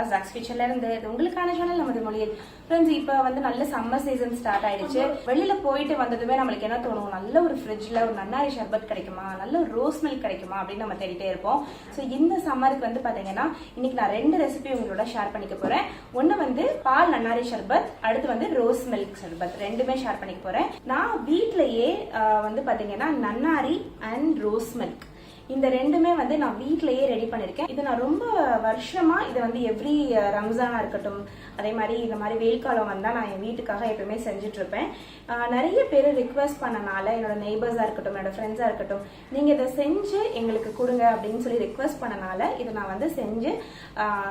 zacs kitchen.recipes இது உங்களுக்கான channel நமது மொழியில். फ्रेंड्स இப்போ வந்து நல்ல சம்மர் சீசன் ஸ்டார்ட் ஆயிடுச்சு. வெளியில போயிட்டு வந்ததுமே நமக்கு என்ன தோணும், நல்ல ஒரு ஃப்ரிட்ஜ்ல ஒரு நன்னாரி ஷர்பத் கிடைக்குமா, நல்ல ஒரு ரோஸ் மில்க் கிடைக்குமா அப்படின்னு நம்ம தேடிட்டே இருப்போம். ஸோ இந்த சம்மருக்கு வந்து பாத்தீங்கன்னா இன்னைக்கு நான் 2 ரெசிபி உங்களோட ஷேர் பண்ணிக்க போறேன். ஒன்னு வந்து பால் நன்னாரி ஷர்பத், அடுத்து வந்து ரோஸ் மில்க் ஷர்பத், ரெண்டுமே ஷேர் பண்ணிக்க போறேன். நான் வீட்லயே வந்து பாத்தீங்கன்னா நன்னாரி அண்ட் ரோஸ் மில்க் இந்த ரெண்டுமே வந்து நான் வீட்லயே ரெடி பண்ணிருக்கேன். இது நான் ரொம்ப வருஷமா இதை வந்து எவ்ரி ரம்ஜானா இருக்கட்டும், அதே மாதிரி இந்த மாதிரி வெயில் காலம் வந்தா நான் என் வீட்டுக்காக எப்பவுமே செஞ்சுட்டு இருப்பேன். நிறைய பேர் ரிக்வெஸ்ட் பண்ணனால, என்னோட நெய்பர்ஸா இருக்கட்டும், என்னோட ஃப்ரெண்ட்ஸா இருக்கட்டும், நீங்க இதை செஞ்சு எங்களுக்கு கொடுங்க அப்படின்னு சொல்லி ரிக்வெஸ்ட் பண்ணனால இதை நான் வந்து செஞ்சு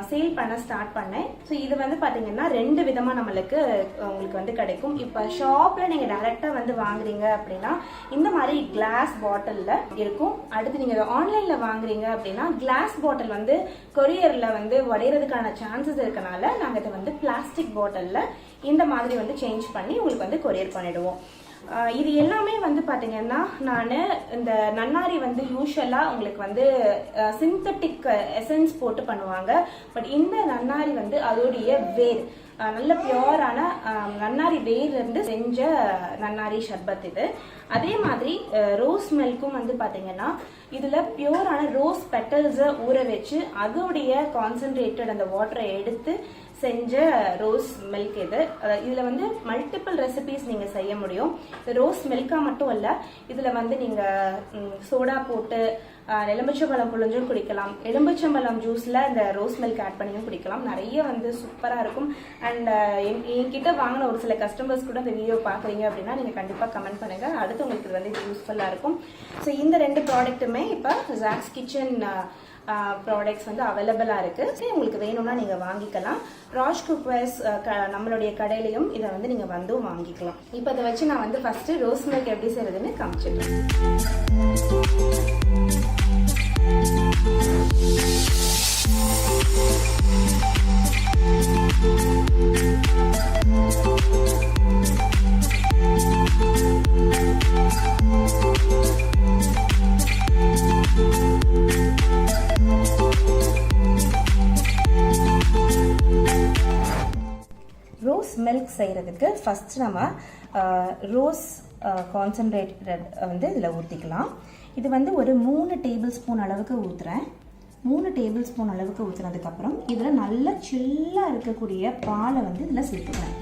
சேல் பண்ண ஸ்டார்ட் பண்ணேன். ஸோ இது வந்து பாத்தீங்கன்னா 2 விதமா நம்மளுக்கு உங்களுக்கு வந்து கிடைக்கும். இப்ப ஷாப்ல நீங்க டைரக்டா வந்து வாங்குறீங்க அப்படின்னா இந்த மாதிரி கிளாஸ் பாட்டில்ல இருக்கும். அடுத்து நீங்க ஆன்லைன்ல வாங்குறீங்க அப்படின்னா கிளாஸ் பாட்டில் வந்து கொரியர்ல வந்து உடையறதுக்கான சான்சஸ் இருக்கனால நாங்க இதை வந்து பிளாஸ்டிக் பாட்டில்ல இந்த மாதிரி வந்து சேஞ்ச் பண்ணி உங்களுக்கு வந்து கொரியர் பண்ணிடுவோம். இது எல்லாமே வந்து பாத்தீங்கன்னா நான் இந்த நன்னாரி வந்து யூஸ்வலா உங்களுக்கு வந்து சிந்தட்டிக் எசன்ஸ் போட்டு பண்ணுவாங்க. பட் இந்த நன்னாரி வந்து அதோடைய வேர், நல்ல பியோரான நன்னாரி வேர்ல இருந்து செஞ்ச நன்னாரி ஷர்பத் இது. அதே மாதிரி ரோஸ் மில்க்கும் வந்து பாத்தீங்கன்னா இதுல பியோரான ரோஸ் பெட்டல்ஸை ஊற வச்சு அதோடைய கான்சென்ட்ரேட்டட் அந்த வாட்டரை எடுத்து செஞ்ச ரோஸ் மில்க் இது. இதுல வந்து மல்டிபிள் ரெசிபிஸ் நீங்க செய்ய முடியும். ரோஸ் மில்கா மட்டும் இல்ல, இதுல வந்து நீங்க சோடா போட்டு எலும்பிச்சம்பழம் புழிஞ்சும் குடிக்கலாம், எலும்பிச்சம்பழம் ஜூஸ்ல இந்த ரோஸ் மில்க் ஆட் பண்ணியும் குடிக்கலாம். நிறைய வந்து சூப்பரா இருக்கும். அண்ட் என்கிட்ட வாங்கின ஒரு சில கஸ்டமர்ஸ் கூட இந்த வீடியோ பாக்குறீங்க அப்படின்னா நீங்க கண்டிப்பா கமெண்ட் பண்ணுங்க. அடுத்து உங்களுக்கு இது வந்து யூஸ்ஃபுல்லா இருக்கும். ஸோ இந்த 2 ப்ராடக்ட்டுமே இப்போ zacs கிச்சன் ப்ராடக்ட்ஸ் வந்து அவைலபிளா இருக்கு. உங்களுக்கு வேணும்னா நீங்க வாங்கிக்கலாம். ராஷ் குக்வேர்ஸ் நம்மளுடைய கடையிலையும் இதை வந்து நீங்க வந்து வாங்கிக்கலாம். இப்போ அதை வச்சு நான் வந்து ஃபர்ஸ்ட் ரோஸ் மில்க் எப்படி செய்யறதுன்னு காமிச்சிடுறேன். ரோஸ் மில்க் செய்யறதுக்கு ஃபர்ஸ்ட் நம்ம ரோஸ் கான்சென்ட்ரேட்டட் வந்து இதில் ஊற்றிக்கலாம். இது வந்து ஒரு 3 டேபிள் ஸ்பூன் அளவுக்கு ஊற்றுறேன். 3 டேபிள் ஸ்பூன் அளவுக்கு ஊற்றுனதுக்கப்புறம் இதில் நல்ல சில்லாக இருக்கக்கூடிய பாலை வந்து இதில் சேர்த்துக்கிறேன்.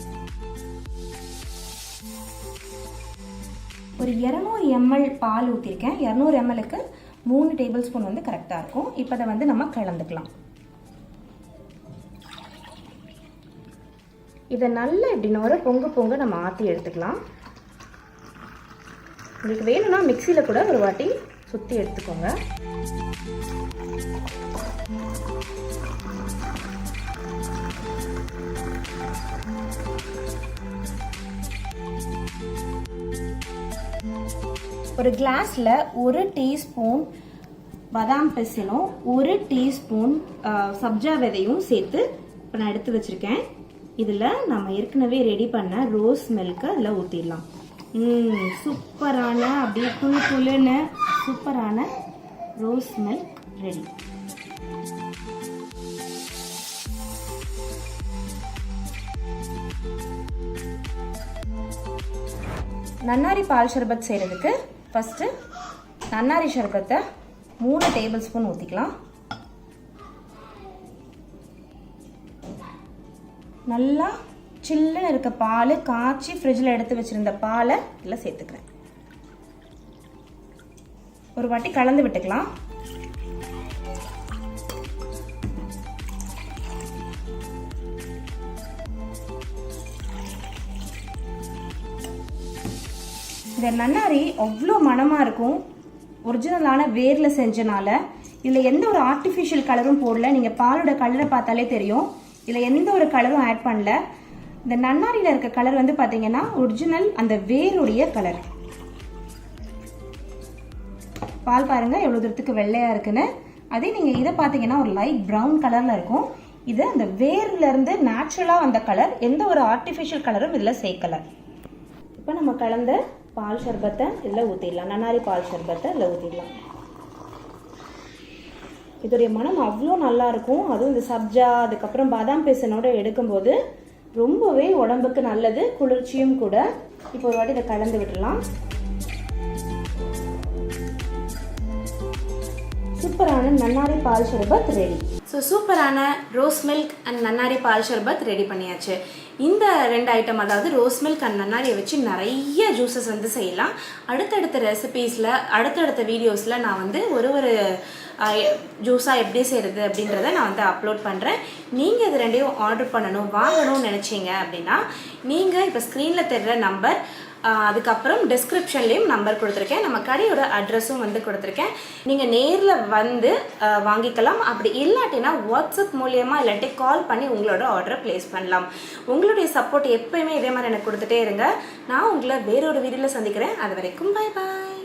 ஒரு 200 ml பால் ஊற்றிருக்கேன். 200 mlக்கு 3 டேபிள் ஸ்பூன் வந்து கரெக்டாக இருக்கும். இப்போ அதை வந்து நம்ம கலந்துக்கலாம். இதை நல்லா எப்படின்னா ஒரு பொங்க நம்ம ஆற்றி எடுத்துக்கலாம். உங்களுக்கு வேணும்னா மிக்சியில் கூட ஒரு வாட்டி சுற்றி எடுத்துக்கோங்க. ஒரு கிளாஸ்ல 1 டீஸ்பூன் பாதாம் பிசினும் 1 டீஸ்பூன் சப்ஜா விதையும் சேர்த்து இப்போ நான் எடுத்து வச்சிருக்கேன். இதுல நம்ம ஏற்கனவே ரெடி பண்ண ரோஸ் மில்க் அதில் ஊற்றிடலாம். சூப்பரான அப்படியே குளுன்னு சூப்பரான ரோஸ் மில்க் ரெடி. நன்னாரி பால் ஷர்பத் செய்யறதுக்கு ஃபர்ஸ்ட் நன்னாரி ஷர்பத்தை 3 டேபிள் ஸ்பூன் ஊற்றிக்கலாம். நல்லா சில்லுன்னு இருக்க பால் காய்ச்சி ஃப்ரிட்ஜில் எடுத்து வச்சிருந்த பாலை இதில் சேர்த்துக்கிறேன். ஒரு வாட்டி கலந்து விட்டுக்கலாம். இந்த நன்னாரி அவ்வளோ மணமாக இருக்கும். ஒரிஜினலான வேரில் செஞ்சனால இதில் எந்த ஒரு ஆர்டிஃபிஷியல் கலரும் போடல. நீங்கள் பாலோட கலரை பார்த்தாலே தெரியும், இதில் எந்த ஒரு கலரும் ஆட் பண்ணல. இந்த நன்னாரியில் இருக்க கலர் வந்து பார்த்தீங்கன்னா ஒரிஜினல் அந்த வேருடைய கலர். பால் பாருங்க எவ்வளோ தூரத்துக்கு வெள்ளையா இருக்குன்னு. அதே நீங்கள் இதை பார்த்தீங்கன்னா ஒரு லைட் ப்ரௌன் கலரில் இருக்கும். இது அந்த வேர்லேருந்து நேச்சுரலாக வந்த கலர், எந்த ஒரு ஆர்டிஃபிஷியல் கலரும் இதில் சேர்க்கலை. இப்போ நம்ம கலந்த பால் சர்பத்தை இதில் ஊற்றிடலாம். நன்னாரி பால் சர்பத்தை இதில் ஊற்றிடலாம். இதோடைய மனம் அவ்வளோ நல்லாயிருக்கும். அதுவும் இந்த சப்ஜா அதுக்கப்புறம் பாதாம் பேசனோட எடுக்கும்போது ரொம்பவே உடம்புக்கு நல்லது, குளிர்ச்சியும் கூட. இப்போ ஒரு வாட்டி இதை கலந்து விட்டுடலாம். சூப்பரான நன்னாரி பால் ஷர்பத் ரெடி. ஸோ சூப்பரான ரோஸ் மில்க் அண்ட் நன்னாரி பால் ஷர்பத் ரெடி பண்ணியாச்சு. இந்த 2 ஐட்டம், அதாவது ரோஸ் மில்க் அண்ட் நன்னாரியை வச்சு நிறைய ஜூஸஸ் வந்து செய்யலாம். அடுத்தடுத்த ரெசிபீஸில், அடுத்தடுத்த வீடியோஸில் நான் வந்து ஒரு ஜூஸாக எப்படி செய்கிறது அப்படின்றத நான் வந்து அப்லோட் பண்ணுறேன். நீங்கள் இது 2ஐயும் ஆர்டர் பண்ணணும், வாங்கணும்னு நினச்சிங்க அப்படின்னா நீங்கள் இப்போ ஸ்க்ரீனில் தெரிகிற நம்பர், அதுக்கப்புறம் டிஸ்கிரிப்ஷன்லேயும் நம்பர் கொடுத்துருக்கேன், நம்ம கடையோட அட்ரஸும் வந்து கொடுத்துருக்கேன். நீங்கள் நேரில் வந்து வாங்கிக்கலாம். அப்படி இல்லாட்டினா வாட்ஸ்அப் மூலியமாக இல்லாட்டி கால் பண்ணி உங்களோட ஆர்டரை ப்ளேஸ் பண்ணலாம். உங்களுடைய சப்போர்ட் எப்போயுமே இதே மாதிரி எனக்கு கொடுத்துட்டே இருங்க. நான் உங்களை வேறொரு வீடியோவில் சந்திக்கிறேன். அது வரைக்கும் பை பாய்.